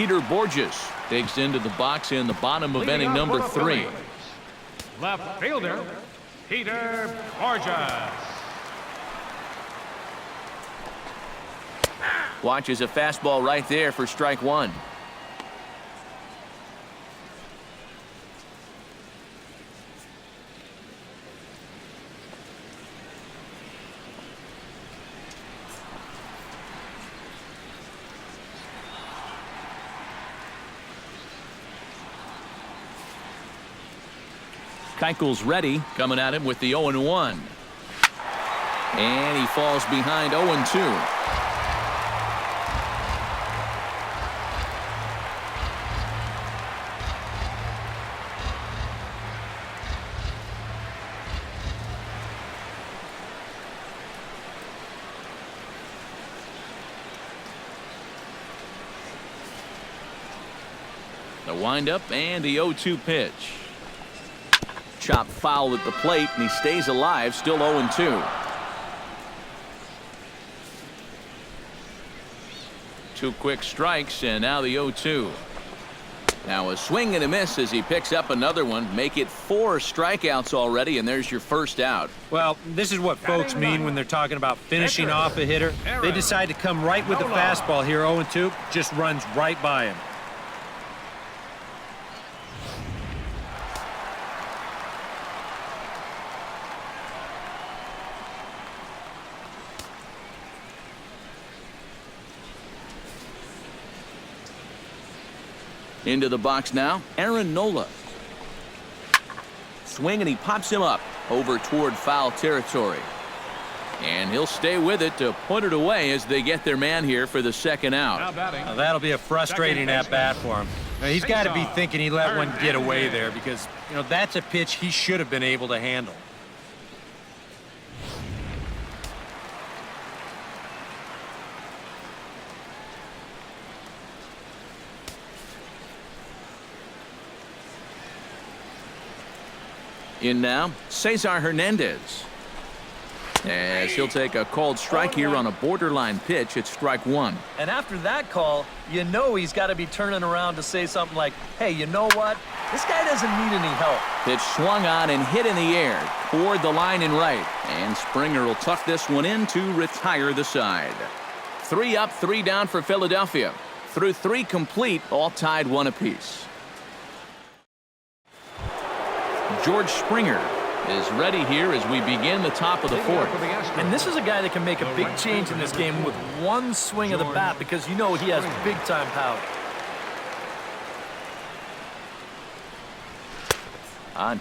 Peter Borges digs into the box in the bottom of inning number 3. Left fielder, Peter Borges. Watches a fastball right there for strike 1. Keuchel's ready, coming at him with the 0-1. And he falls behind 0-2. The windup and the 0-2 pitch. Chopped foul at the plate, and he stays alive, still 0-2. 2 quick strikes, and now the 0-2. Now a swing and a miss as he picks up another one. Make it 4 strikeouts already, and there's your first out. Well, this is what folks mean when they're talking about finishing off a hitter. They decide to come right with the fastball here. 0-2 just runs right by him. Into the box now, Aaron Nola. Swing, and he pops him up over toward foul territory. And he'll stay with it to put it away as they get their man here for the second out. Now that'll be a frustrating at-bat for him. Now, he's got to be thinking he let one get away there because, that's a pitch he should have been able to handle. In now, Cesar Hernandez. As he'll take a called strike here on a borderline pitch at strike 1. And after that call, he's got to be turning around to say something like, hey, you know what? This guy doesn't need any help. Pitch swung on and hit in the air toward the line and right. And Springer will tuck this one in to retire the side. 3 up, 3 down for Philadelphia. Through 3 complete, all tied 1 apiece. George Springer is ready here as we begin the top of the 4th. And this is a guy that can make a big change in this game with 1 swing of the bat because he has big-time power.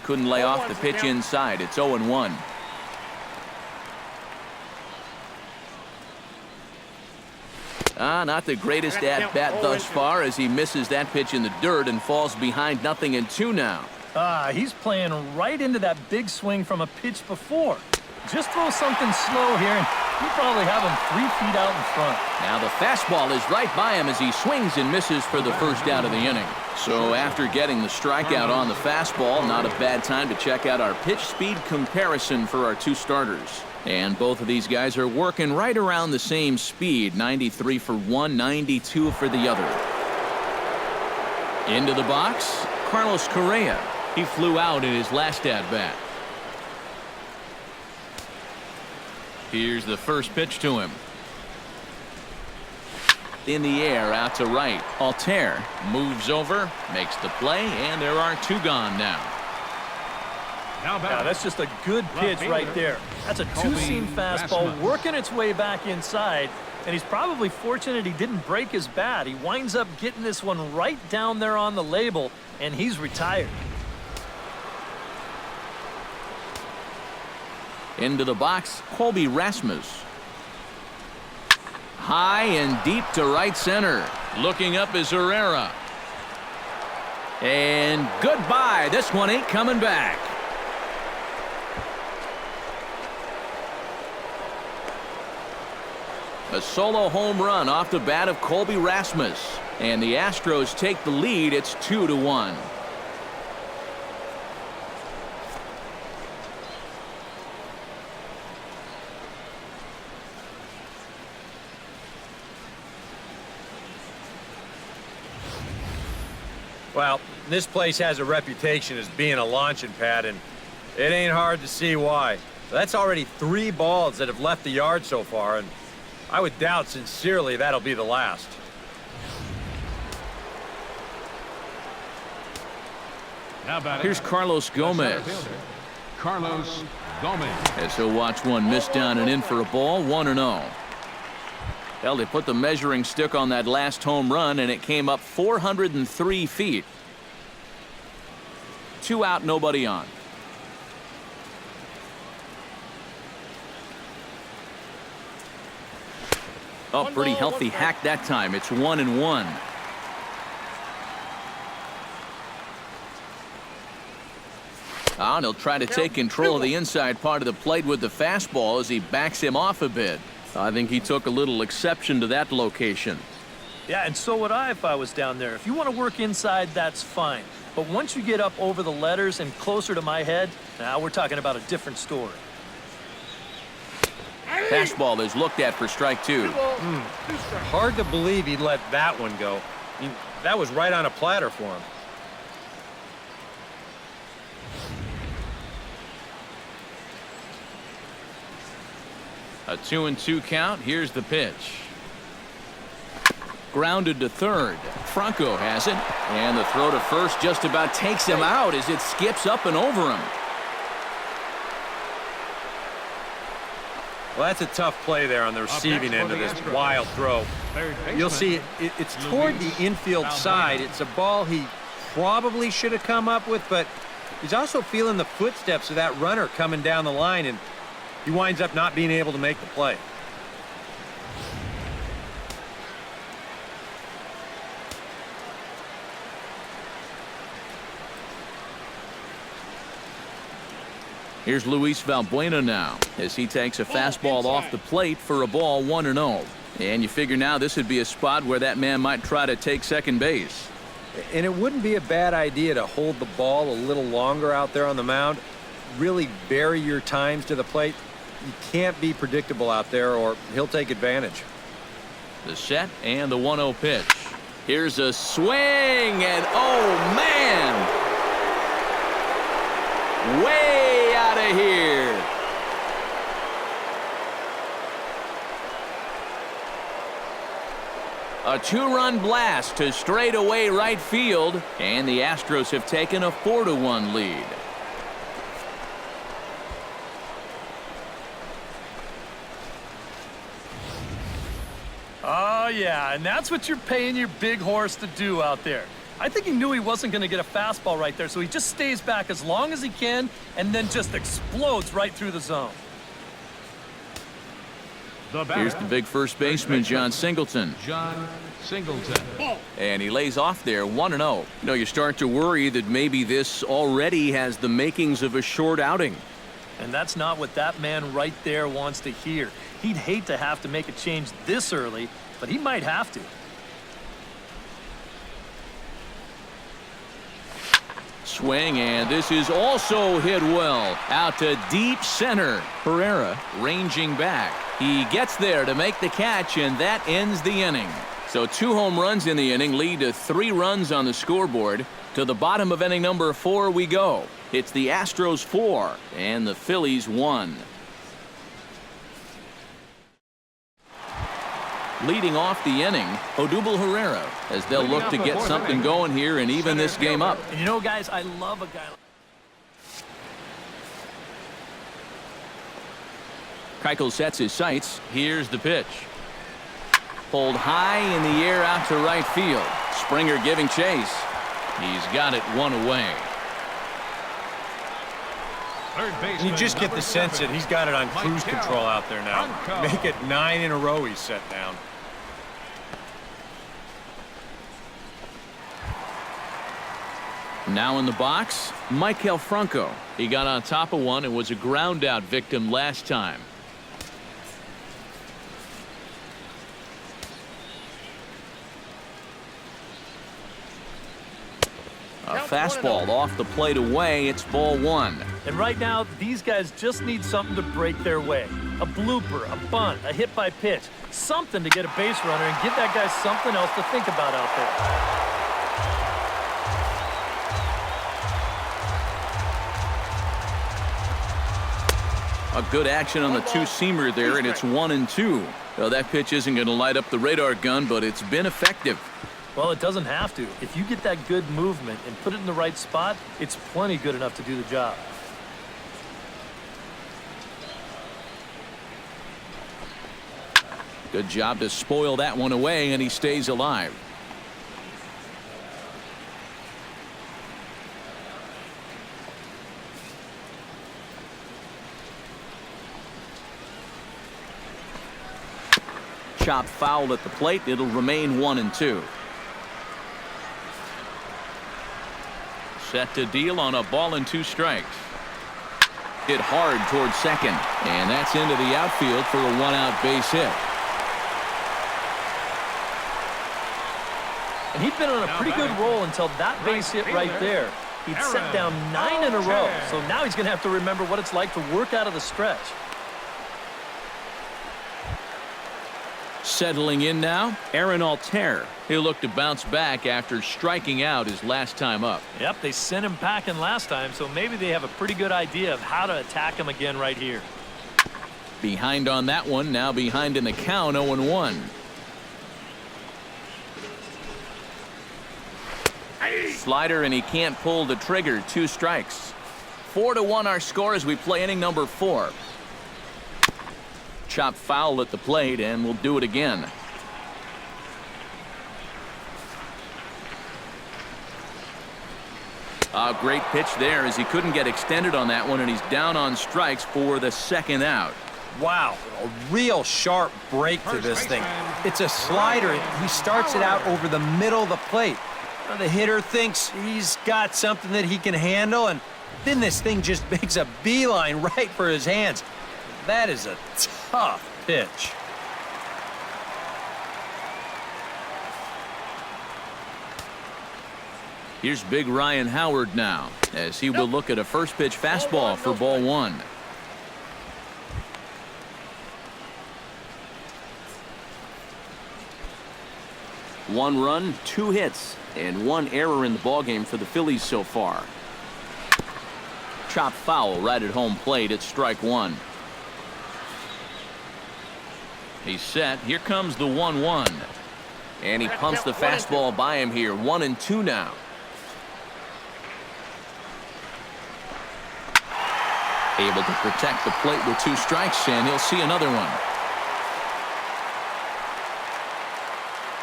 Couldn't lay off the pitch inside. It's 0-1. Not the greatest at-bat thus far as he misses that pitch in the dirt and falls behind 0-2 now. He's playing right into that big swing from a pitch before. Just throw something slow here, and you probably have him 3 feet out in front. Now the fastball is right by him as he swings and misses for the first out of the inning. So after getting the strikeout on the fastball, not a bad time to check out our pitch speed comparison for our 2 starters. And both of these guys are working right around the same speed, 93 for one, 92 for the other. Into the box, Carlos Correa. He flew out in his last at-bat. Here's the first pitch to him. In the air, out to right. Altair moves over, makes the play, and there are 2 gone now. Yeah, that's just a good pitch right there. That's a 2-seam fastball working its way back inside, and he's probably fortunate he didn't break his bat. He winds up getting this one right down there on the label, and he's retired. Into the box, Colby Rasmus. High and deep to right center. Looking up is Herrera. And goodbye. This one ain't coming back. A solo home run off the bat of Colby Rasmus. And the Astros take the lead. It's 2-1. Well, this place has a reputation as being a launching pad, and it ain't hard to see why. That's already 3 balls that have left the yard so far, and I would doubt sincerely that'll be the last. Here's Carlos Gomez. Carlos Gomez. As he'll watch one miss down and in for a ball, 1-0. Well, they put the measuring stick on that last home run, and it came up 403 feet. 2 out, nobody on. Oh, pretty healthy hack that time. It's 1-1. And he'll try to take control of the inside part of the plate with the fastball as he backs him off a bit. I think he took a little exception to that location. Yeah, and so would I if I was down there. If you want to work inside, that's fine. But once you get up over the letters and closer to my head, now we're talking about a different story. Fastball is looked at for strike 2. Hard to believe he let that one go. I mean, that was right on a platter for him. A 2-2 count. Here's the pitch. Grounded to third. Franco has it. And the throw to first just about takes him out as it skips up and over him. Well, that's a tough play there on the receiving end of this wild throw. You'll see it's toward the infield side. It's a ball he probably should have come up with, but he's also feeling the footsteps of that runner coming down the line, and he winds up not being able to make the play. Here's Luis Valbuena now as he takes a fastball off the plate for a ball, 1-0. And you figure now this would be a spot where that man might try to take second base. And it wouldn't be a bad idea to hold the ball a little longer out there on the mound. Really vary your times to the plate. You can't be predictable out there or he'll take advantage. The set and the 1-0 pitch. Here's a swing, and oh man! Way out of here. A 2-run blast to straightaway right field, and the Astros have taken a 4-1 lead. Oh, yeah, and that's what you're paying your big horse to do out there. I think he knew he wasn't going to get a fastball right there, so he just stays back as long as he can and then just explodes right through the zone. Here's the big first baseman, John Singleton. John Singleton. And he lays off there, 1-0. You know, you start to worry that maybe this already has the makings of a short outing. And that's not what that man right there wants to hear. He'd hate to have to make a change this early, but he might have to. Swing, and this is also hit well. Out to deep center. Herrera ranging back. He gets there to make the catch, and that ends the inning. So 2 home runs in the inning lead to 3 runs on the scoreboard. To the bottom of inning number 4 we go. It's the Astros 4 and the Phillies 1. Leading off the inning, Odubel Herrera, as they'll look to get something going here and even this game up. And you know, guys, I love a guy like Keuchel sets his sights. Here's the pitch. Pulled high in the air out to right field. Springer giving chase. He's got it 1 away. You just get the sense that he's got it on cruise control out there now. Make it 9 in a row he's set down. Now in the box, Michael Franco. He got on top of one and was a ground out victim last time. A fastball off the plate away. It's ball 1. And right now, these guys just need something to break their way. A blooper, a bunt, a hit by pitch. Something to get a base runner and give that guy something else to think about out there. A good action on the two-seamer there, and it's 1-2. Well, that pitch isn't going to light up the radar gun, but it's been effective. Well, it doesn't have to. If you get that good movement and put it in the right spot, it's plenty good enough to do the job. Good job to spoil that one away, and he stays alive. Chop foul at the plate. It'll remain 1-2. Set to deal on a ball and 2 strikes. Hit hard towards second, and that's into the outfield for a 1-out base hit. And he'd been on a pretty good roll until that base hit right there. He'd set down 9 in a row, so now he's going to have to remember what it's like to work out of the stretch. Settling in now, Aaron Altair. He'll look to bounce back after striking out his last time up. Yep, they sent him packing last time, so maybe they have a pretty good idea of how to attack him again right here. Behind on that one, now behind in the count, 0-1. Slider, and he can't pull the trigger. 2 strikes. 4-1 our score as we play inning number 4. Chop foul at the plate, and we'll do it again. A great pitch there as he couldn't get extended on that one, and he's down on strikes for the 2nd out. Wow, a real sharp break to this thing. It's a slider. He starts it out over the middle of the plate. Now the hitter thinks he's got something that he can handle, and then this thing just makes a beeline right for his hands. That is a tough pitch. Here's big Ryan Howard now as he will look at a first pitch fastball for ball 1. One run, 2 hits, and 1 error in the ballgame for the Phillies so far. Chop foul right at home plate. It's strike 1. He's set. Here comes the 1-1. And he pumps the fastball by him here. 1-2 now. Able to protect the plate with 2 strikes, and he'll see another one.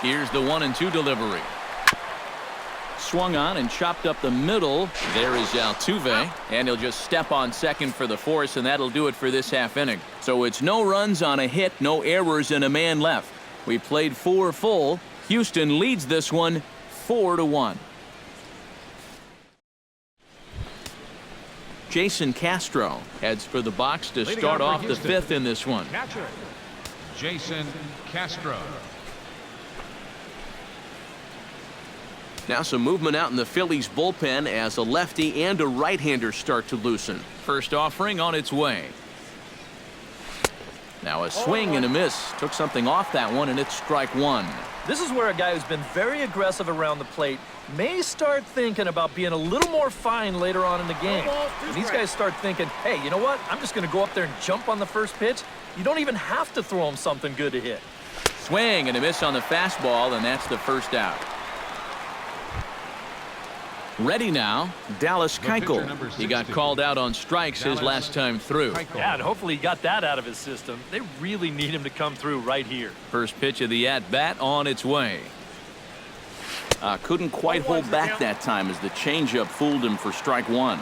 Here's the 1-2 delivery. Swung on and chopped up the middle. There is Altuve, and he'll just step on second for the force, and that'll do it for this half inning. So it's no runs on a hit, no errors, and a man left. We played 4 full. Houston leads this one 4-1. Jason Castro heads for the box to start off the 5th in this one. Catcher, Jason Castro. Now some movement out in the Phillies bullpen as a lefty and a right-hander start to loosen. First offering on its way. Now a swing and a miss. Took something off that one, and it's strike 1. This is where a guy who's been very aggressive around the plate may start thinking about being a little more fine later on in the game. And these guys start thinking, hey, you know what? I'm just going to go up there and jump on the first pitch. You don't even have to throw him something good to hit. Swing and a miss on the fastball, and that's the first out. Ready now, Dallas Keuchel. He got called out on strikes his last time through. Yeah, and hopefully he got that out of his system. They really need him to come through right here. First pitch of the at-bat on its way. Couldn't quite hold back that time as the changeup fooled him for strike 1.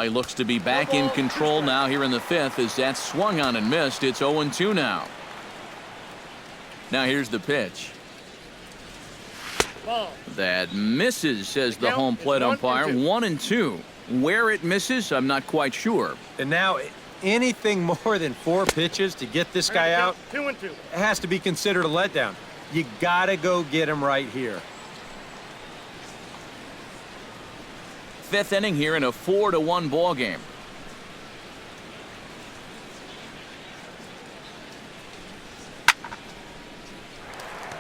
He looks to be back in control now here in the 5th as that swung on and missed. It's 0-2 now. Now here's the pitch. That misses, says the home plate umpire. 1-2. Where it misses, I'm not quite sure. And now anything more than 4 pitches to get this guy out, 2-2. It has to be considered a letdown. You gotta go get him right here. 5th inning here in a 4-1 ball game.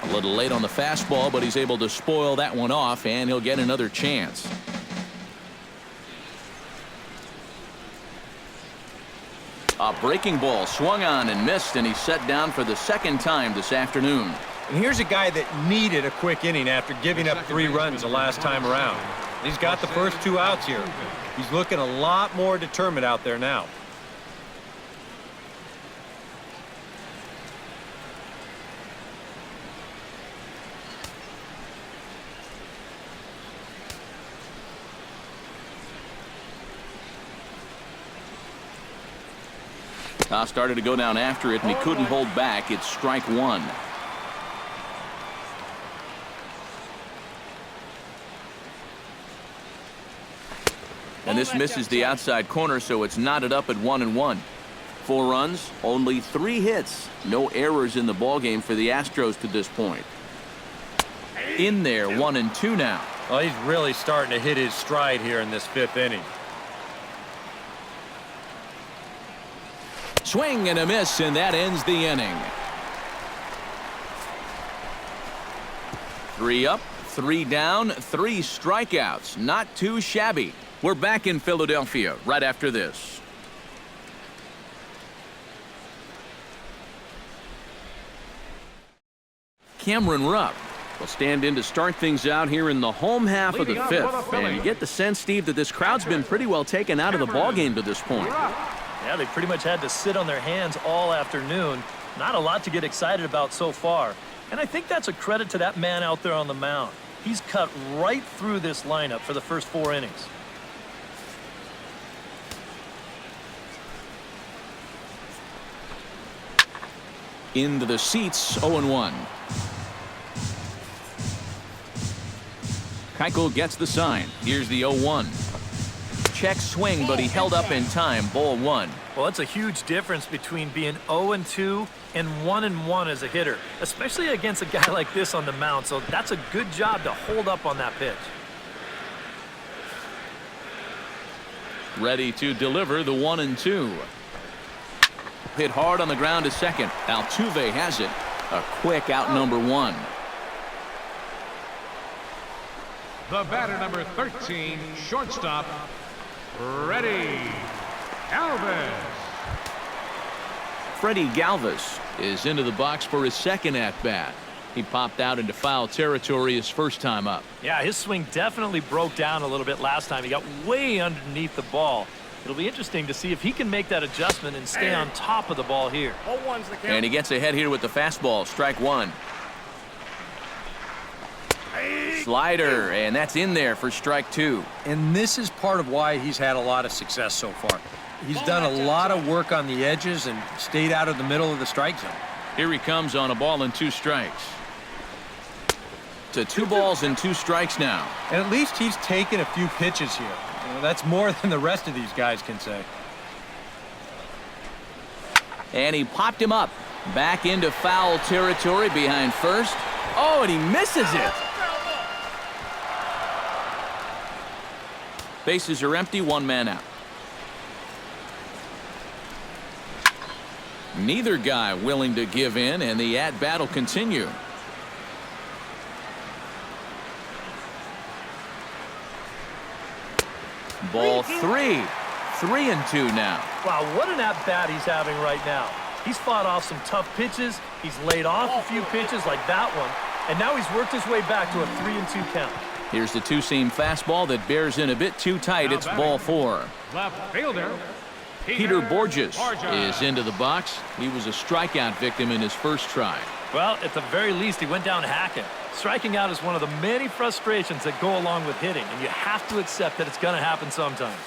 A little late on the fastball, but he's able to spoil that one off, and he'll get another chance. A breaking ball swung on and missed, and he's set down for the second time this afternoon. And here's a guy that needed a quick inning after giving up 3 runs the last time around. He's got the first 2 outs here. He's looking a lot more determined out there now. Toss started to go down after it, and he couldn't hold back. It's strike 1. And this misses the outside corner, so it's knotted up at 1-1. 4 runs, only 3 hits. No errors in the ballgame for the Astros to this point. In there, 1-2 now. Well, he's really starting to hit his stride here in this 5th inning. Swing and a miss, and that ends the inning. 3 up, 3 down, 3 strikeouts. Not too shabby. We're back in Philadelphia right after this. Cameron Rupp will stand in to start things out here in the home half of the 5th. And you get the sense, Steve, that this crowd's been pretty well taken out of the ballgame to this point. Yeah, they pretty much had to sit on their hands all afternoon. Not a lot to get excited about so far. And I think that's a credit to that man out there on the mound. He's cut right through this lineup for the first 4 innings. Into the seats, 0-1. Keuchel gets the sign. Here's the 0-1. Check swing, but he held up in time. Ball 1. Well, that's a huge difference between being 0-2 and 1-1 as a hitter, especially against a guy like this on the mound. So that's a good job to hold up on that pitch. Ready to deliver the 1-2. Hit hard on the ground to second. Altuve has it. A quick out, number 1. The batter, number 13, shortstop, Freddie Galvis. Freddie Galvis is into the box for his second at-bat. He popped out into foul territory his first time up. Yeah, his swing definitely broke down a little bit last time. He got way underneath the ball. It'll be interesting to see if he can make that adjustment and stay on top of the ball here. And he gets ahead here with the fastball. Strike 1. Slider, and that's in there for strike 2. And this is part of why he's had a lot of success so far. He's done a lot of work on the edges and stayed out of the middle of the strike zone. Here he comes on a ball and 2 strikes. To 2 balls and 2 strikes now. And at least he's taken a few pitches here. You know, that's more than the rest of these guys can say. And he popped him up. Back into foul territory behind first. Oh, and he misses it. Bases are empty, 1 man out. Neither guy willing to give in, and the at-bat will continue. Ball 3. 3-2 now. Wow, what an at-bat he's having right now. He's fought off some tough pitches. He's laid off a few pitches like that one. And now he's worked his way back to a 3-2 count. Here's the 2-seam fastball that bears in a bit too tight. It's ball 4. Left fielder, Peter Borges is into the box. He was a strikeout victim in his first try. Well, at the very least, he went down hacking. Striking out is one of the many frustrations that go along with hitting, and you have to accept that it's going to happen sometimes.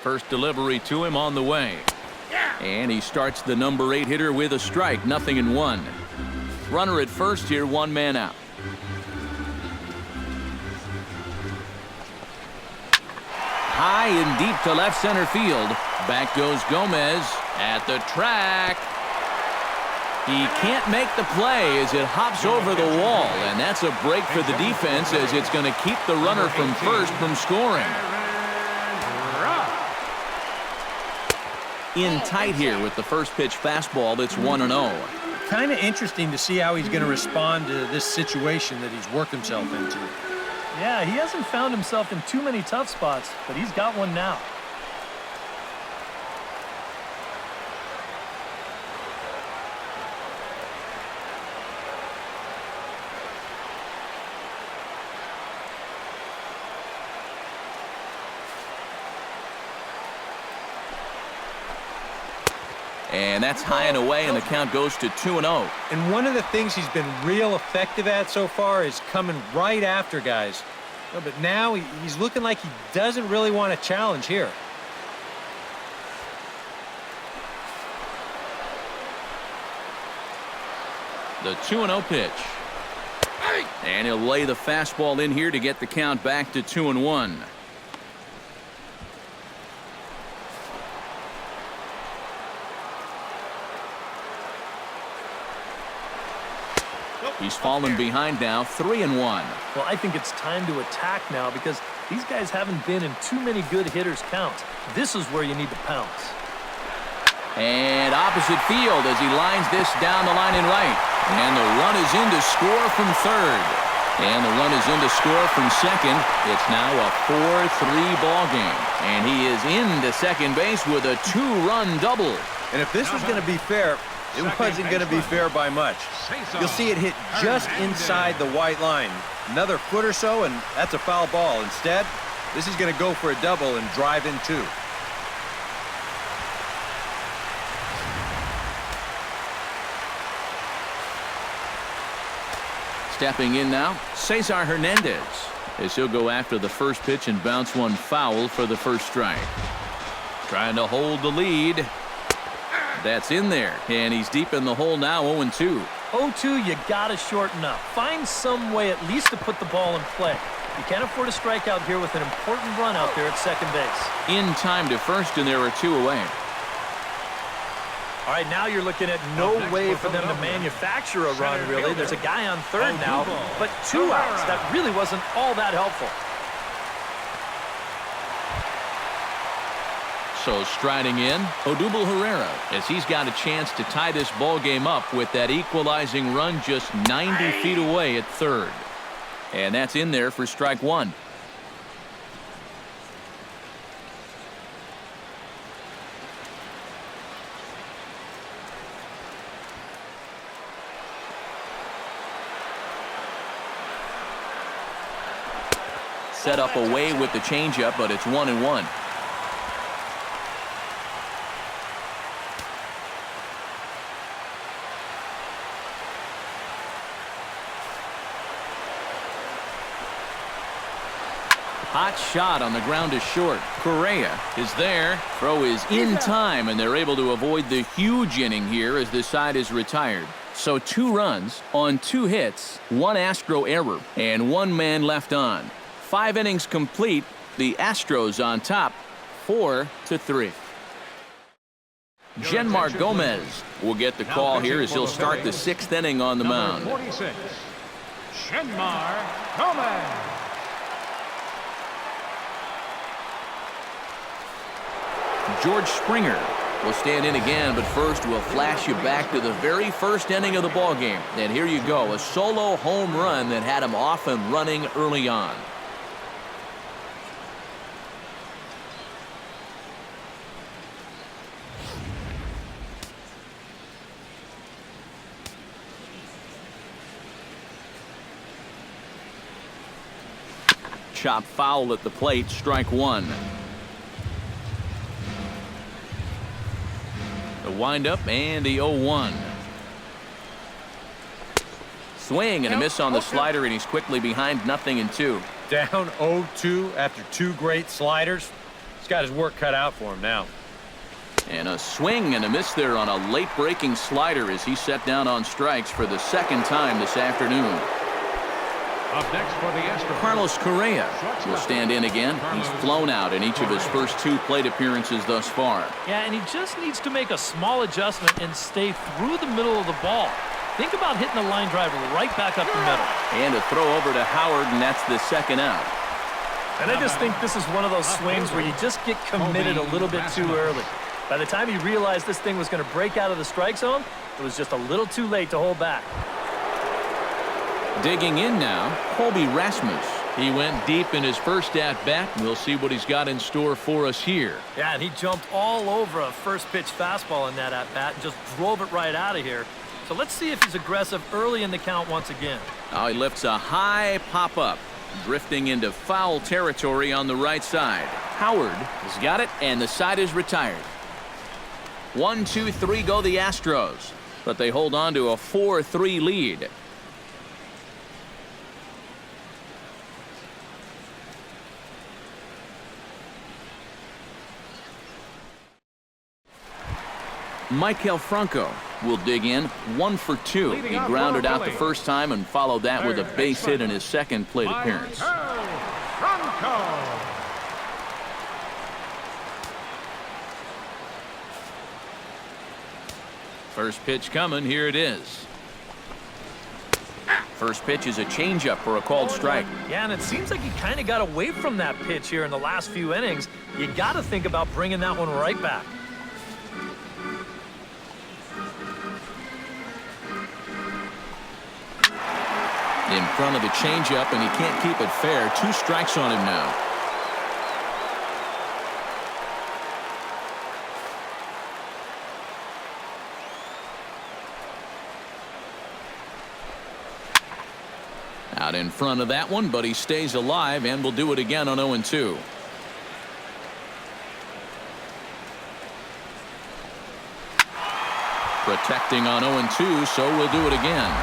First delivery to him on the way. And he starts the number 8 hitter with a strike. 0-1. Runner at first here, 1 man out. High and deep to left center field. Back goes Gomez at the track. He can't make the play as it hops over the wall, and that's a break for the defense as it's going to keep the runner from first from scoring. In tight here with the first pitch fastball that's 1-0. Kind of interesting to see how he's going to respond to this situation that he's worked himself into. Yeah, he hasn't found himself in too many tough spots, but he's got one now. And that's high and away, and the count goes to 2-0. And one of the things he's been real effective at so far is coming right after guys. But now he's looking like he doesn't really want to challenge here. The 2-0 pitch. And he'll lay the fastball in here to get the count back to 2-1. He's fallen behind now, 3-1. Well, I think it's time to attack now because these guys haven't been in too many good hitters' counts. This is where you need to pounce. And opposite field as he lines this down the line in right. And the run is in to score from third. And the run is in to score from second. It's now a 4-3 ball game. And he is into second base with a 2-run double. And if this was going to be fair, it wasn't going to be fair by much. You'll see it hit just inside the white line. Another foot or so, and that's a foul ball. Instead, this is going to go for a double and drive in two. Stepping in now, Cesar Hernandez, as he'll go after the first pitch and bounce one foul for the first strike. Trying to hold the lead. That's in there, and he's deep in the hole now, 0-2. 0-2, you got to shorten up. Find some way at least to put the ball in play. You can't afford a strikeout here with an important run out there at second base. In time to first, and there are 2 away. All right, now you're looking at no way for them to manufacture a run, really. There's a guy on third now, but 2 outs. That really wasn't all that helpful. So striding in, Odubel Herrera, as he's got a chance to tie this ball game up with that equalizing run just 90 feet away at third. And that's in there for strike one. Set up away with the changeup, but it's 1-1. Hot shot on the ground is short. Correa is there. Throw is in time, and they're able to avoid the huge inning here as this side is retired. So 2 runs on 2 hits, 1 Astro error, and 1 man left on. 5 innings complete. The Astros on top, 4-3. Genmar Gomez will get the call here as he'll start the 6th inning on the mound. 46, Genmar Gomez. George Springer will stand in again, but first we'll flash you back to the very first inning of the ball game. And here you go, a solo home run that had him off and running early on. Chop foul at the plate, strike one. The windup and the 0-1. Swing and a miss on the slider, and he's quickly behind 0-2. Down 0-2 after 2 great sliders. He's got his work cut out for him now. And a swing and a miss there on a late breaking slider as he set down on strikes for the 2nd time this afternoon. Up next for the Astros, Carlos Correa will stand in again. He's flown out in each of his first 2 plate appearances thus far. Yeah, and he just needs to make a small adjustment and stay through the middle of the ball. Think about hitting the line drive right back up the middle. And a throw over to Howard, and that's the 2nd out. And I just think this is one of those swings where you just get committed a little bit too early. By the time he realized this thing was going to break out of the strike zone, it was just a little too late to hold back. Digging in now, Colby Rasmus. He went deep in his first at-bat. We'll see what he's got in store for us here. Yeah, and he jumped all over a first-pitch fastball in that at-bat and just drove it right out of here. So let's see if he's aggressive early in the count once again. Now he lifts a high pop-up, drifting into foul territory on the right side. Howard has got it, and the side is retired. 1-2-3 go the Astros, but they hold on to a 4-3 lead. Maikel Franco will dig in 1 for 2. He grounded out the first time and followed that with a base hit in his second plate appearance. Franco. First pitch coming. Here it is. First pitch is a changeup for a called strike. Yeah, and it seems like he kind of got away from that pitch here in the last few innings. You got to think about bringing that one right back. In front of the changeup, and he can't keep it fair. 2 strikes on him now. Out in front of that one, but he stays alive and will do it again on 0-2. Protecting on 0-2, so we'll do it again.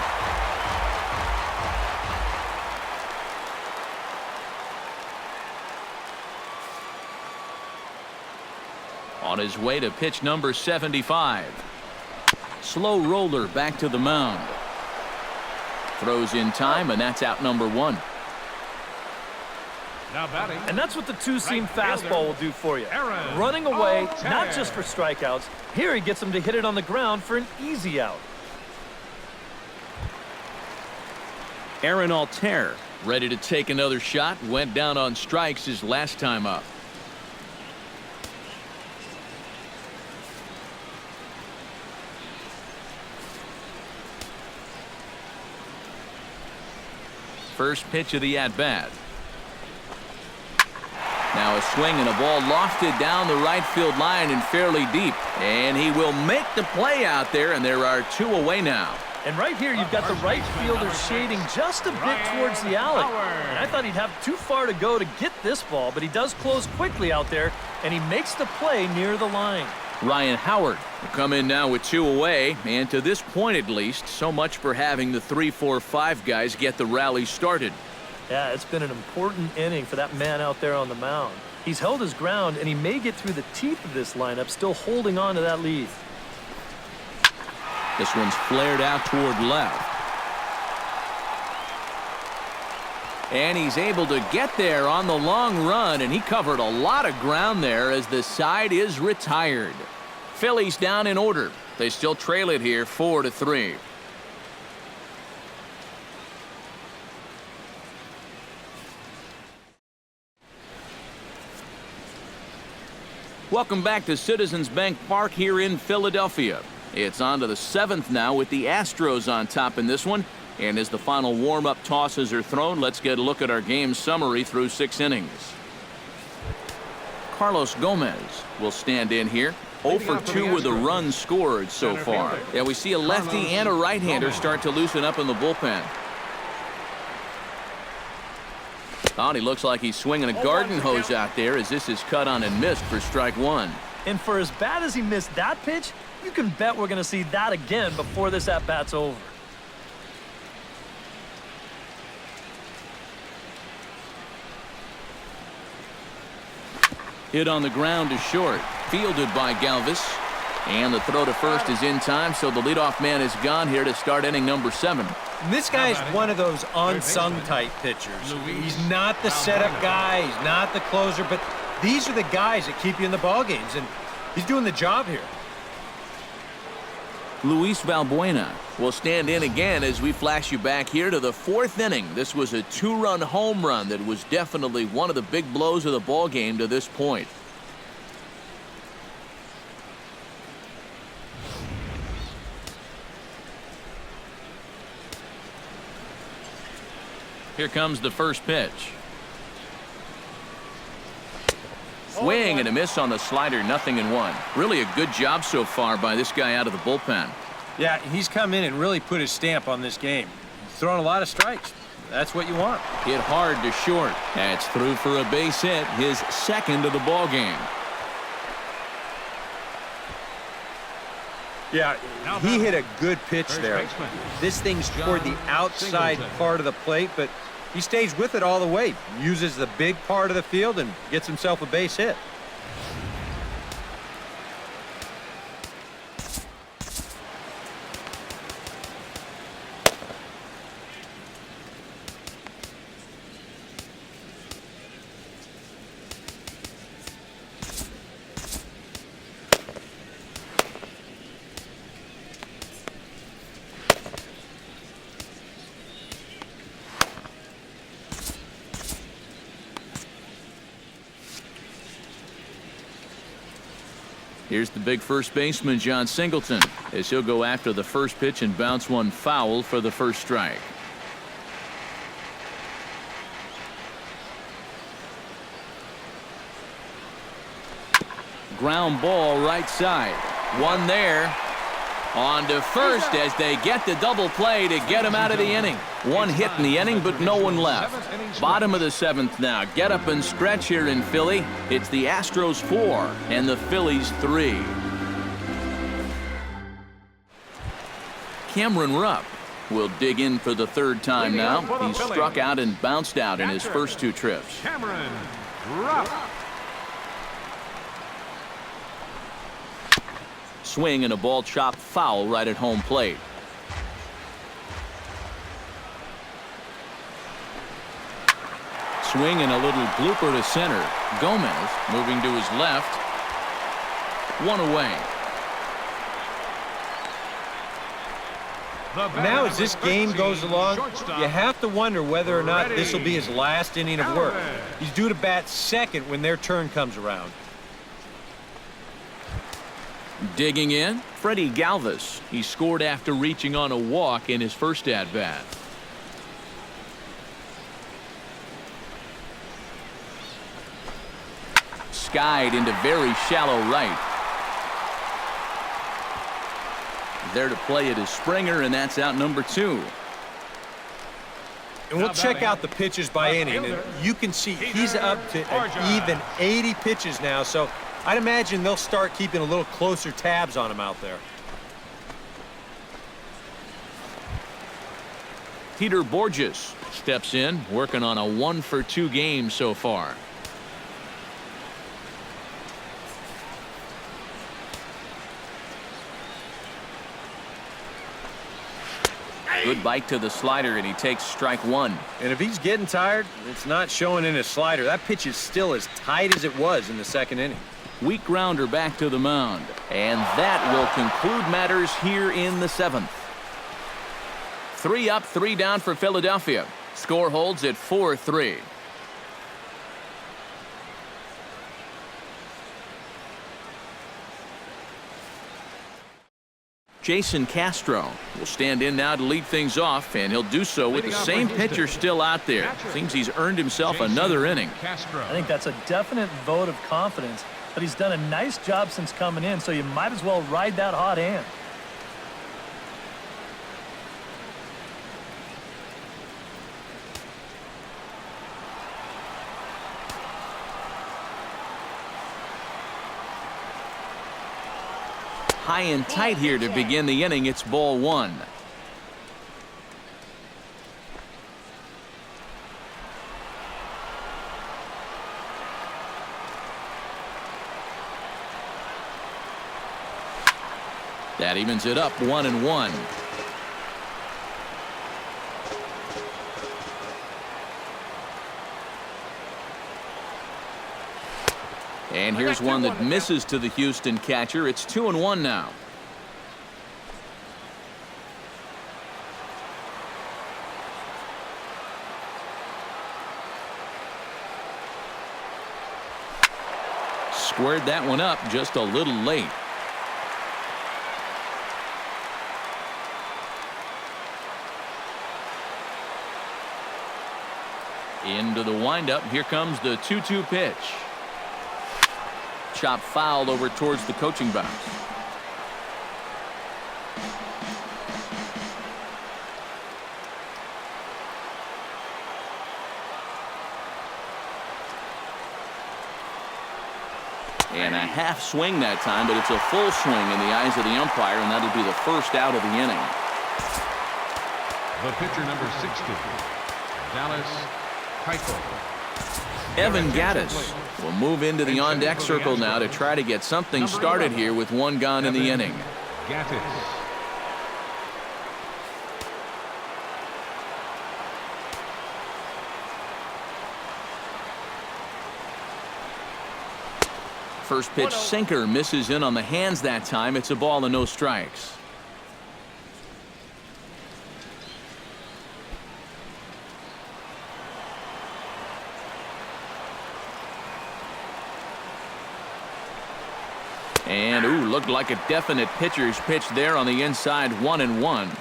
On his way to pitch number 75. Slow roller back to the mound. Throws in time, and that's out number 1. Now batting. And that's what the two-seam fastball will do for you. Aaron Running away, Altair. not just for strikeouts. Here he gets him to hit it on the ground for an easy out. Aaron Altair ready to take another shot. Went down on strikes his last time up. First pitch of the at-bat. Now a swing and a ball lofted down the right field line and fairly deep. And he will make the play out there, and there are 2 away now. And right here, you've got the right fielder shading just a bit towards the alley. And I thought he'd have too far to go to get this ball, but he does close quickly out there, and he makes the play near the line. Ryan Howard will come in now with 2 away, and to this point at least, so much for having the 3-4-5 guys get the rally started. Yeah, it's been an important inning for that man out there on the mound. He's held his ground, and he may get through the teeth of this lineup, still holding on to that lead. This one's flared out toward left. And he's able to get there on the long run, and he covered a lot of ground there as the side is retired. Phillies down in order. They still trail it here 4-3. Welcome back to Citizens Bank Park here in Philadelphia. It's on to the 7th now with the Astros on top in this one. And as the final warm-up tosses are thrown, let's get a look at our game summary through 6 innings. Carlos Gomez will stand in here. 0 for 2 with a run scored so far. Yeah, we see a lefty and a right-hander start to loosen up in the bullpen. Oh, and he looks like he's swinging a garden hose out there as this is cut on and missed for strike 1. And for as bad as he missed that pitch, you can bet we're going to see that again before this at-bat's over. Hit on the ground to short. Fielded by Galvis. And the throw to first is in time, so the leadoff man is gone here to start inning number 7. This guy's one of those unsung type pitchers. He's not the setup guy. He's not the closer, but these are the guys that keep you in the ball games, and he's doing the job here. Luis Valbuena will stand in again as we flash you back here to the 4th inning. This was a 2-run home run that was definitely one of the big blows of the ball game to this point. Here comes the first pitch. Swing and a miss on the slider, 0-1. Really a good job so far by this guy out of the bullpen. Yeah, he's come in and really put his stamp on this game. He's throwing a lot of strikes. That's what you want. Hit hard to short. That's through for a base hit, his 2nd of the ball game. Yeah, he hit a good pitch there. This thing's toward the outside part of the plate, but he stays with it all the way, uses the big part of the field, and gets himself a base hit. Here's the big first baseman, John Singleton, as he'll go after the first pitch and bounce one foul for the first strike. Ground ball right side. One there. On to first as they get the double play to get him out of the inning. One hit in the inning, but no one left. Bottom of the seventh now. Get up and stretch here in Philly. It's the Astros 4 and the Phillies 3. Cameron Rupp will dig in for the third time now. He's struck out and bounced out in his first two trips. Cameron Rupp. Swing and a ball chopped foul right at home plate. Swing and a little blooper to center. Gomez moving to his left. One away. Now as this game goes along, you have to wonder whether or not this will be his last inning of work. He's due to bat second when their turn comes around. Digging in, Freddie Galvis. He scored after reaching on a walk in his first at-bat. Skied into very shallow right. There to play it is Springer, and that's out number 2. And we'll check out the pitches by inning, and you can see he's up to an even 80 pitches now, so I'd imagine they'll start keeping a little closer tabs on him out there. Peter Borges steps in, working on a 1-for-2 game so far. Good bite to the slider, and he takes strike 1. And if he's getting tired, it's not showing in his slider. That pitch is still as tight as it was in the second inning. Weak grounder back to the mound. And that will conclude matters here in the 7th. 3 up, 3 down for Philadelphia. Score holds at 4-3. Jason Castro will stand in now to lead things off, and he'll do so with the same pitcher still out there. Seems he's earned himself another inning. I think that's a definite vote of confidence, but he's done a nice job since coming in, so you might as well ride that hot hand. High and tight here to begin the inning. It's ball 1. That evens it up 1-1. And here's one that misses to the Houston catcher. It's 2-1 now. Squared that one up just a little late. Into the windup. Here comes the 2-2 pitch. Chop fouled over towards the coaching box. And a half swing that time, but it's a full swing in the eyes of the umpire, and that'll be the first out of the inning. The pitcher number 60, Dallas Keuchel. Evan Gattis will move into the on-deck circle now to try to get something started here with one gone in the inning. Gattis. First pitch sinker misses in on the hands that time. It's a ball and no strikes. And looked like a definite pitcher's pitch there on the inside. 1-1.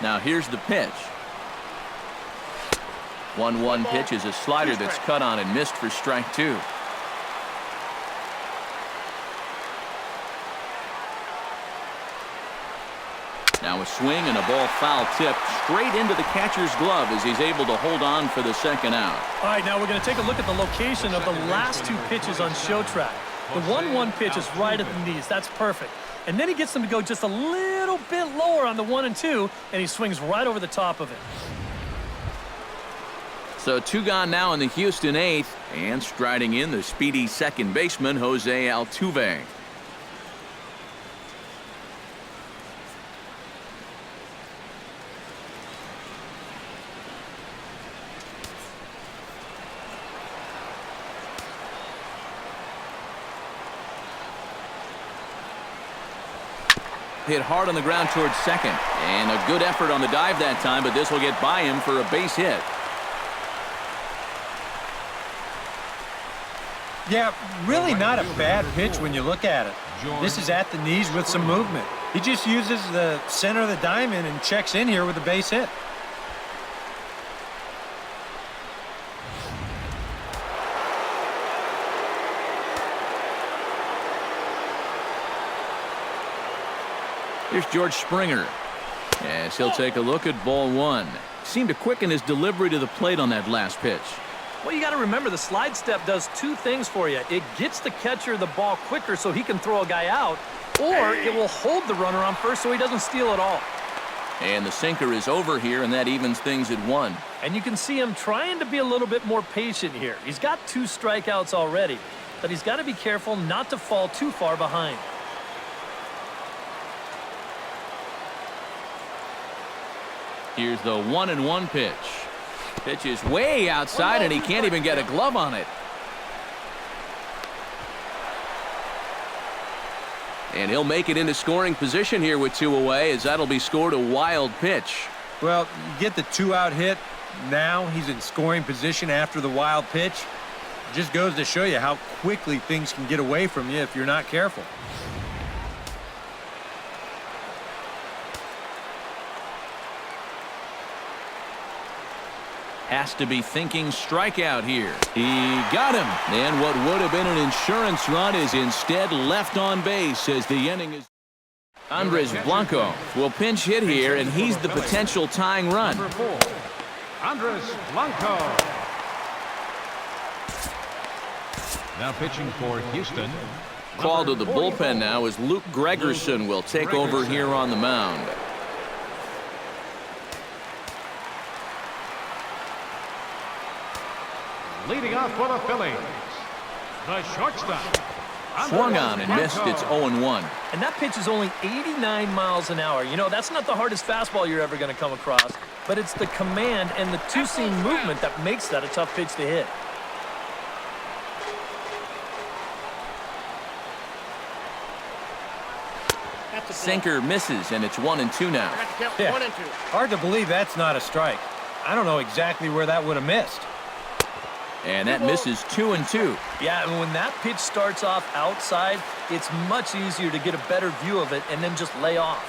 Now here's the pitch. 1-1 pitch is a slider that's cut on and missed for strike 2. Now a swing and a ball foul tipped straight into the catcher's glove as he's able to hold on for the second out. All right, now we're going to take a look at the location of the last 2 pitches on show track. The 1-1 pitch is right at the knees. That's perfect. And then he gets them to go just a little bit lower on the 1 and 2, and he swings right over the top of it. So 2 gone now in the Houston 8th, and striding in the speedy second baseman, Jose Altuve. Hit hard on the ground towards second, and a good effort on the dive that time, but this will get by him for a base hit. Yeah, really not a bad pitch when you look at it. This is at the knees with some movement. He just uses the center of the diamond and checks in here with a base hit. Here's George Springer. Yes, he'll take a look at ball 1. Seemed to quicken his delivery to the plate on that last pitch. Well, you got to remember the slide step does 2 things for you. It gets the catcher the ball quicker so he can throw a guy out, or it will hold the runner on first so he doesn't steal at all. And the sinker is over here, and that evens things at 1. And you can see him trying to be a little bit more patient here. He's got 2 strikeouts already, but he's got to be careful not to fall too far behind. Here's the 1-1 pitch. Pitch is way outside, and he can't even get a glove on it. And he'll make it into scoring position here with 2 away, as that'll be scored a wild pitch. Well, you get the 2-out hit. Now he's in scoring position after the wild pitch. It just goes to show you how quickly things can get away from you if you're not careful. Has to be thinking strikeout here. He got him. And what would have been an insurance run is instead left on base as the inning is. Andres Blanco will pinch hit here, and he's the potential tying run. Number 4, Andres Blanco. Now pitching for Houston. Called to the bullpen now as Luke Gregerson will take over here on the mound. Leading off for the Phillies, the shortstop. Swung on and missed. It's 0-1. And that pitch is only 89 miles an hour. You know, that's not the hardest fastball you're ever going to come across, but it's the command and the 2-seam movement that makes that a tough pitch to hit. Sinker misses, and it's 1-2 now. Yeah. Hard to believe that's not a strike. I don't know exactly where that would have missed. And that misses 2-2. Yeah, and when that pitch starts off outside, it's much easier to get a better view of it and then just lay off.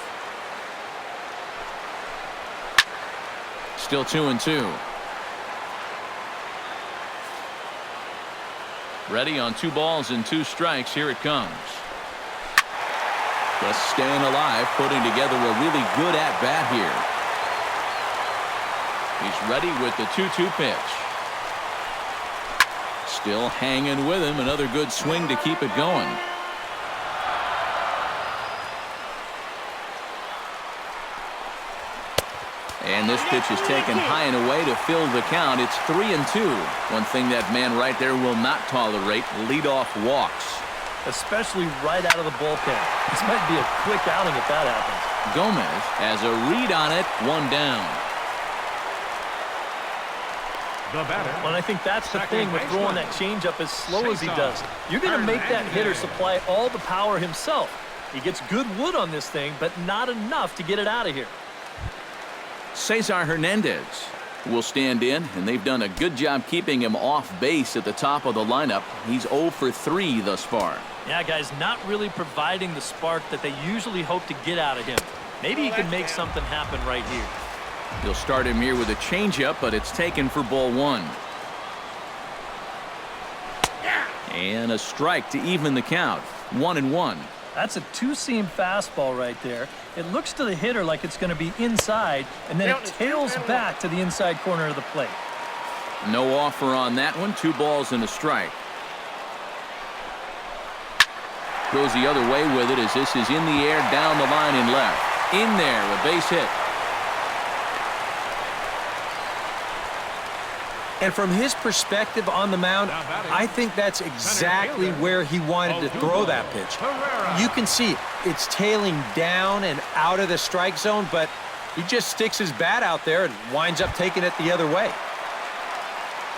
Still 2-2. Ready on 2 balls and 2 strikes. Here it comes. Just staying alive, putting together a really good at-bat here. He's ready with the 2-2 pitch. Still hanging with him. Another good swing to keep it going. And this pitch is taken high and away to fill the count. It's 3-2. One thing that man right there will not tolerate, leadoff walks. Especially right out of the bullpen. This might be a quick outing if that happens. Gomez has a read on it, one down. Well, I think that's the thing with throwing that changeup as slow as he does. You're going to make that hitter supply all the power himself. He gets good wood on this thing, but not enough to get it out of here. Cesar Hernandez will stand in, and they've done a good job keeping him off base at the top of the lineup. He's 0 for 3 thus far. Yeah, guys, not really providing the spark that they usually hope to get out of him. Maybe he can make something happen right here. They'll start him here with a changeup, but it's taken for ball 1. And a strike to even the count. 1-1. That's a two-seam fastball right there. It looks to the hitter like it's going to be inside, and then it tails back to the inside corner of the plate. No offer on that one. 2 balls and a strike. Goes the other way with it as this is in the air, down the line and left. In there, a base hit. And from his perspective on the mound, I think that's exactly where he wanted to throw that pitch. You can see it's tailing down and out of the strike zone, but he just sticks his bat out there and winds up taking it the other way.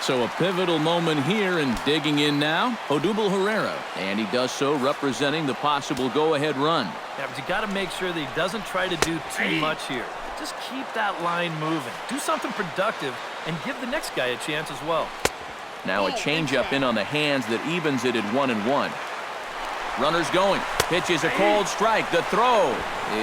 So a pivotal moment here, and digging in now, Odubel Herrera. And he does so representing the possible go-ahead run. Yeah, but you got to make sure that he doesn't try to do too much here. Just keep that line moving. Do something productive and give the next guy a chance as well. Now a changeup in on the hands that evens it at 1-1. Runners going. Pitch is a cold strike. The throw.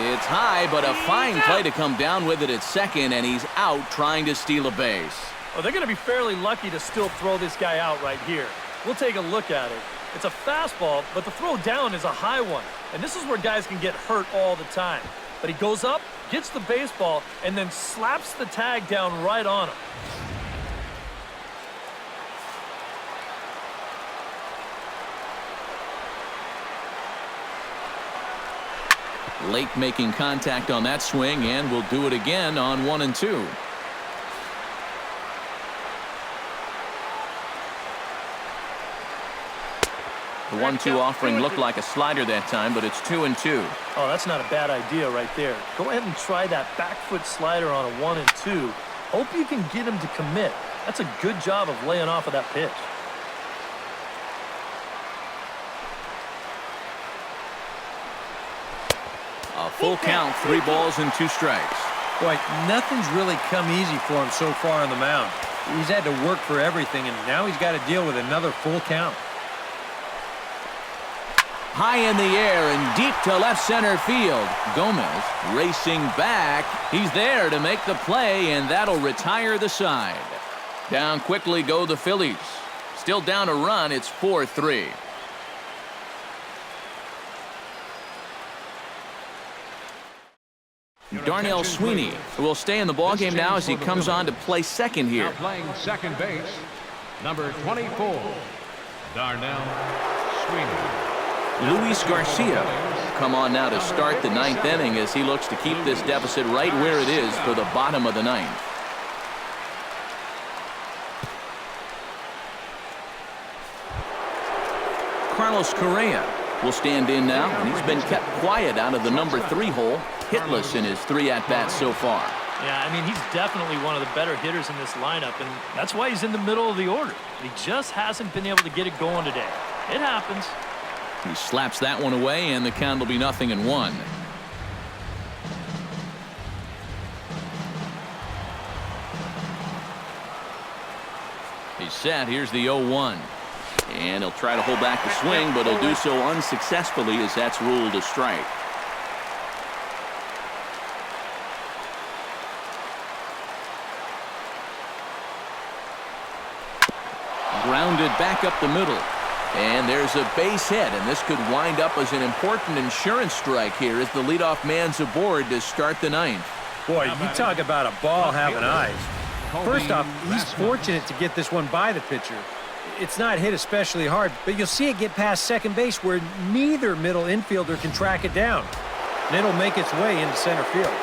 It's high, but a fine play to come down with it at second, and he's out trying to steal a base. Well, they're going to be fairly lucky to still throw this guy out right here. We'll take a look at it. It's a fastball, but the throw down is a high one. And this is where guys can get hurt all the time. But he goes up, gets the baseball, and then slaps the tag down right on him. Late making contact on that swing, and will do it again on 1-2. The 1-2 offering looked like a slider that time, but it's 2-2. Oh, that's not a bad idea right there. Go ahead and try that back foot slider on a 1-2. Hope you can get him to commit. That's a good job of laying off of that pitch. A full count, 3 balls and 2 strikes. Boy, nothing's really come easy for him so far on the mound. He's had to work for everything, and now he's got to deal with another full count. High in the air and deep to left center field. Gomez racing back. He's there to make the play, and that'll retire the side. Down quickly go the Phillies. Still down a run. It's 4-3. Darnell Sweeney will stay in the ballgame now as he comes on to play second here. Now playing second base, number 24, Darnell Sweeney. Luis Garcia come on now to start the 9th inning as he looks to keep this deficit right where it is for the bottom of the 9th. Carlos Correa will stand in now, and he's been kept quiet out of the number 3 hole, hitless in his 3 at-bats so far. Yeah, I mean, he's definitely one of the better hitters in this lineup, and that's why he's in the middle of the order. He just hasn't been able to get it going today. It happens. He slaps that one away, and the count will be 0-1. He's set. Here's the 0-1. And he'll try to hold back the swing, but he'll do so unsuccessfully as that's ruled a strike. Grounded back up the middle. And there's a base hit, and this could wind up as an important insurance strike here as the leadoff man's aboard to start the ninth. Boy, you talk about a ball having eyes. First off, he's fortunate to get this one by the pitcher. It's not hit especially hard, but you'll see it get past second base where neither middle infielder can track it down. And it'll make its way into center field.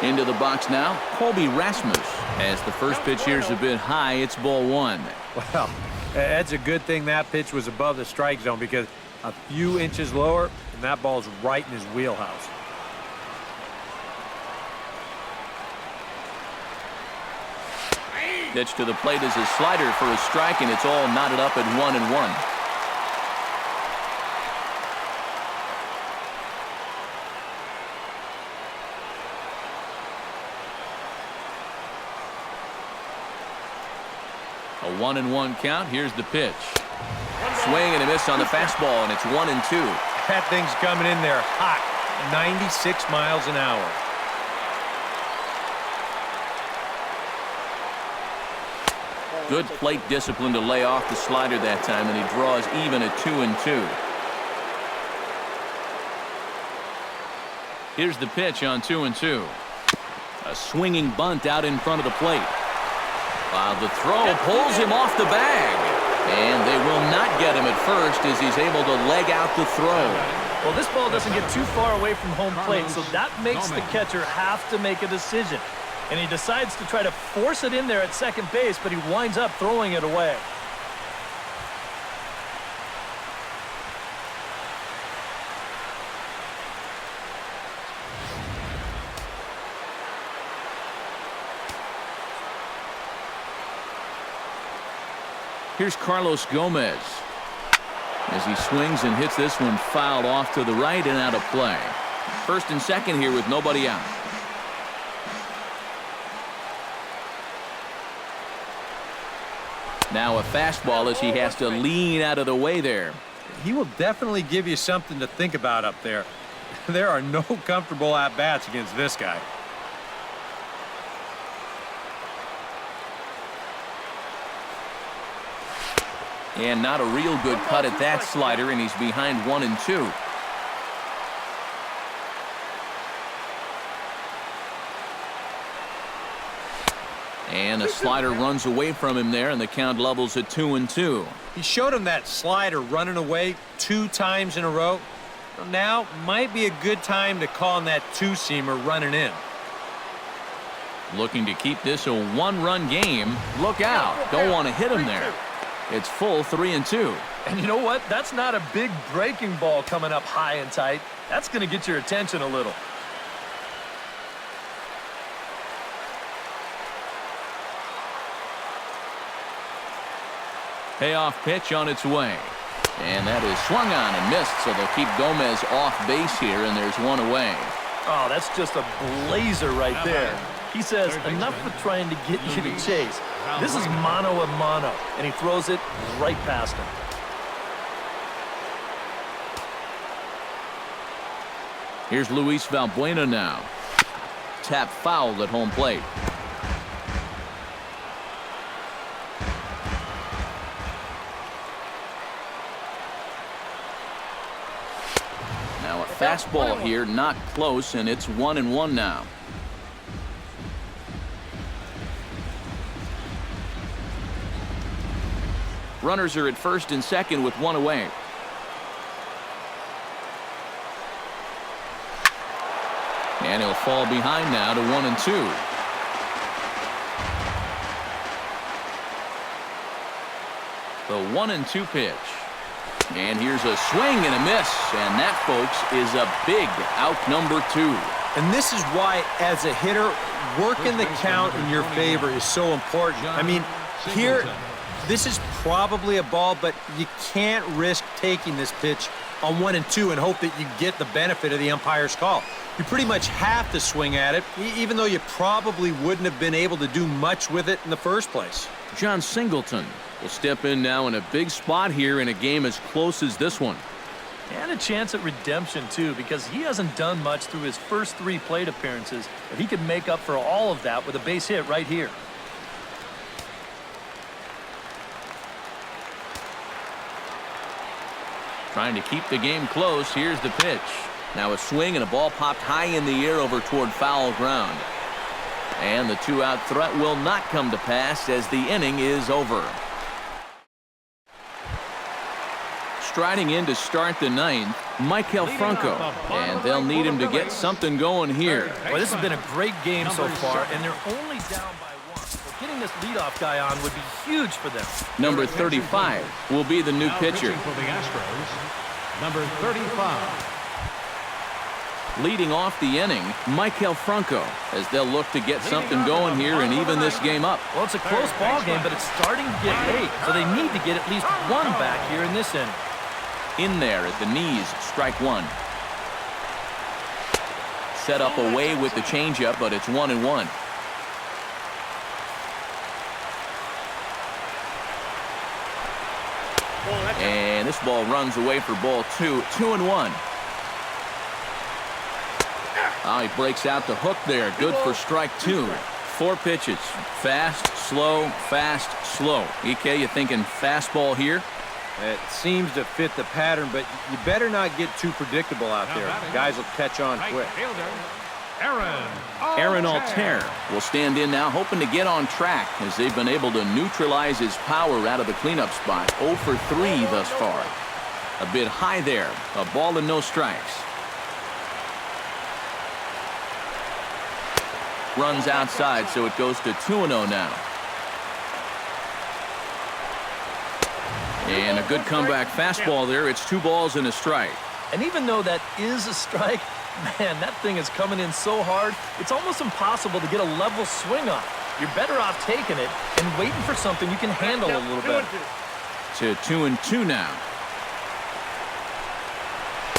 Into the box now, Colby Rasmus. As the first pitch here's a bit high, it's ball one. Well, that's a good thing that pitch was above the strike zone because a few inches lower, and that ball's right in his wheelhouse. Pitch to the plate is a slider for a strike, and it's all knotted up at 1-1. A 1-1 count. Here's the pitch. Swing and a miss on the fastball, and it's 1-2. That thing's coming in there hot, 96 miles an hour. Good plate discipline to lay off the slider that time, and he draws even at 2-2. Here's the pitch on 2-2. A swinging bunt out in front of the plate. While the throw pulls him off the bag. And they will not get him at first as he's able to leg out the throw. Well, this ball doesn't get too far away from home plate, so that makes the catcher have to make a decision. And he decides to try to force it in there at second base, but he winds up throwing it away. Here's Carlos Gomez as he swings and hits this one fouled off to the right and out of play. First and second here with nobody out. Now a fastball as he has to lean out of the way there. He will definitely give you something to think about up there. There are no comfortable at-bats against this guy. And not a real good cut at that slider, and he's behind 1-2. And a slider runs away from him there, and the count levels at 2-2. He showed him that slider running away 2 times in a row. Now might be a good time to call on that two-seamer running in. Looking to keep this a one-run game. Look out. Don't want to hit him there. It's full 3-2. And you know what? That's not a big breaking ball coming up high and tight. That's going to get your attention a little. Payoff pitch on its way. And that is swung on and missed, so they'll keep Gomez off base here, and there's one away. Oh, that's just a blazer right there. He says, enough with trying to get you to chase. This is mano a mano, and he throws it right past him. Here's Luis Valbuena now. Tap fouled at home plate. Now a fastball here, not close, and it's 1-1 now. Runners are at first and second with one away. And he'll fall behind now to 1-2. The 1-2 pitch. And here's a swing and a miss. And that, folks, is a big out number 2. And this is why, as a hitter, working the count in your favor is so important. I mean, here, this is probably a ball, but you can't risk taking this pitch on 1-2 and hope that you get the benefit of the umpire's call. You pretty much have to swing at it, even though you probably wouldn't have been able to do much with it in the first place. John Singleton will step in now in a big spot here in a game as close as this one. And a chance at redemption, too, because he hasn't done much through his first 3 plate appearances, but he could make up for all of that with a base hit right here. Trying to keep the game close. Here's the pitch. Now a swing and a ball popped high in the air over toward foul ground. And the two-out threat will not come to pass as the inning is over. Striding in to start the ninth, Maikel Franco. And they'll need him to get something going here. Well, this has been a great game so far, and they're only down by one. So getting this leadoff guy on would be huge for them. Number 35 will be the new pitcher. For the Astros, number 35. Leading off the inning, Maikel Franco, as they'll look to get something going here and even this game up. Well, it's a close ball game, but it's starting to get late, so they need to get at least one back here in this inning. In there at the knees, strike one. Set up away with the changeup, but it's 1-1. And this ball runs away for ball two. 2-1. Oh, he breaks out the hook there. Good for strike two. 4 pitches. Fast, slow, fast, slow. EK, you thinking fastball here? It seems to fit the pattern, but you better not get too predictable out there. Guys will catch on quick. Aaron Altair will stand in now, hoping to get on track as they've been able to neutralize his power out of the cleanup spot. 0 for 3 thus far. A bit high there. A ball and no strikes. Runs outside, so it goes to 2-0 now. And a good comeback fastball there. It's 2 balls and a strike. And even though that is a strike, man, that thing is coming in so hard, it's almost impossible to get a level swing on. You're better off taking it and waiting for something you can handle a little better. To 2-2 now.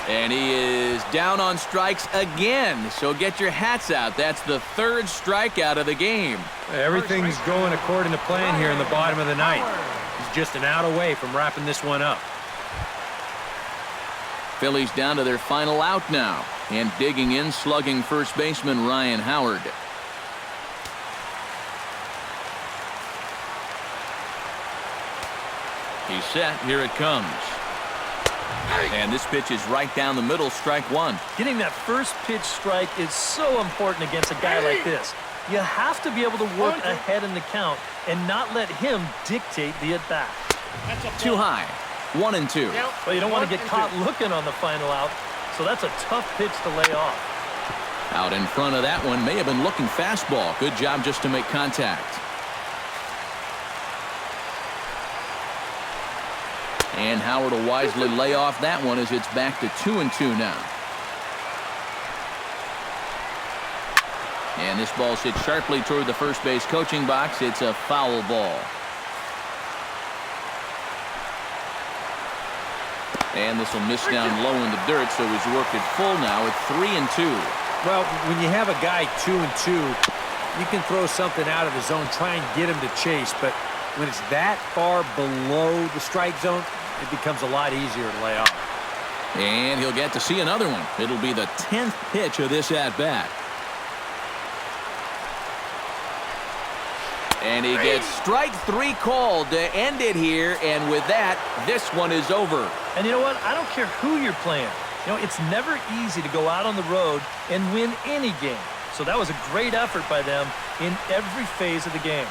And he is down on strikes again. So get your hats out. That's the 3rd strikeout of the game. Everything's going according to plan here in the bottom of the ninth. He's just an out away from wrapping this one up. Phillies down to their final out now. And digging in, slugging first baseman Ryan Howard. He's set. Here it comes. And this pitch is right down the middle, strike one. Getting that first pitch strike is so important against a guy like this. You have to be able to work ahead in the count and not let him dictate the at-bat. Too high. 1-2. Well, you don't want to get caught looking on the final out, so that's a tough pitch to lay off. Out in front of that one, may have been looking fastball. Good job just to make contact. And Howard will wisely lay off that one as it's back to 2-2 now. And this ball hits sharply toward the first base coaching box. It's a foul ball. And this will miss down low in the dirt, so he's worked it full now at 3-2. Well, when you have a guy 2-2, you can throw something out of the zone, try and get him to chase, but when it's that far below the strike zone, it becomes a lot easier to lay off. And he'll get to see another one. It'll be the 10th pitch of this at-bat. And he gets strike 3 called to end it here, and with that, this one is over. And you know what? I don't care who you're playing. You know, it's never easy to go out on the road and win any game. So that was a great effort by them in every phase of the game.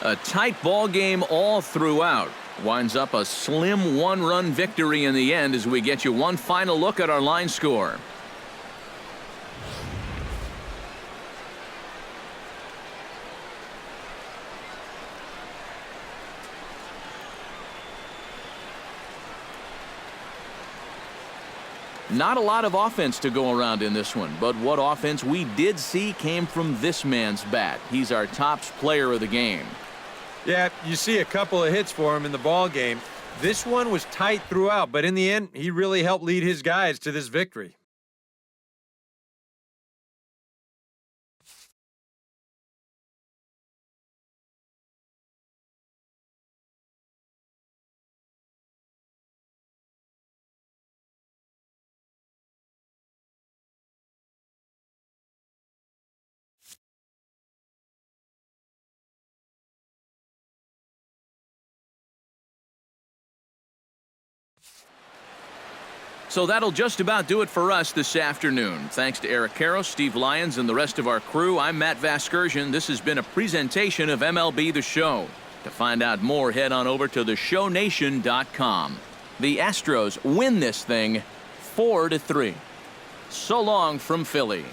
A tight ball game all throughout. Winds up a slim 1-run victory in the end as we get you one final look at our line score. Not a lot of offense to go around in this one, but what offense we did see came from this man's bat. He's our top player of the game. Yeah, you see a couple of hits for him in the ball game. This one was tight throughout, but in the end, he really helped lead his guys to this victory. So that'll just about do it for us this afternoon. Thanks to Eric Karros, Steve Lyons, and the rest of our crew. I'm Matt Vasgersian. This has been a presentation of MLB The Show. To find out more, head on over to theshownation.com. The Astros win this thing 4-3. So long from Philly.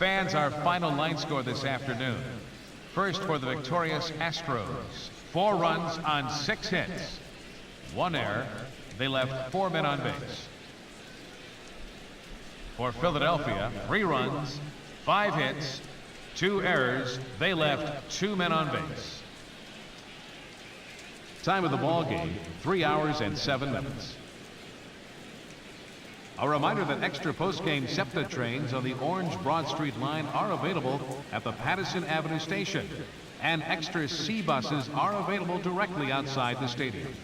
Fans, our final line score this afternoon. First for the victorious Astros, 4 runs on 6 hits. 1 error. They left 4 men on base. For Philadelphia, 3 runs, 5 hits, 2 errors. They left 2 men on base. Time of the ball game, 3 hours and 7 minutes. A reminder that extra post-game SEPTA trains on the Orange Broad Street line are available at the Patterson Avenue station, and extra C buses are available directly outside the stadium.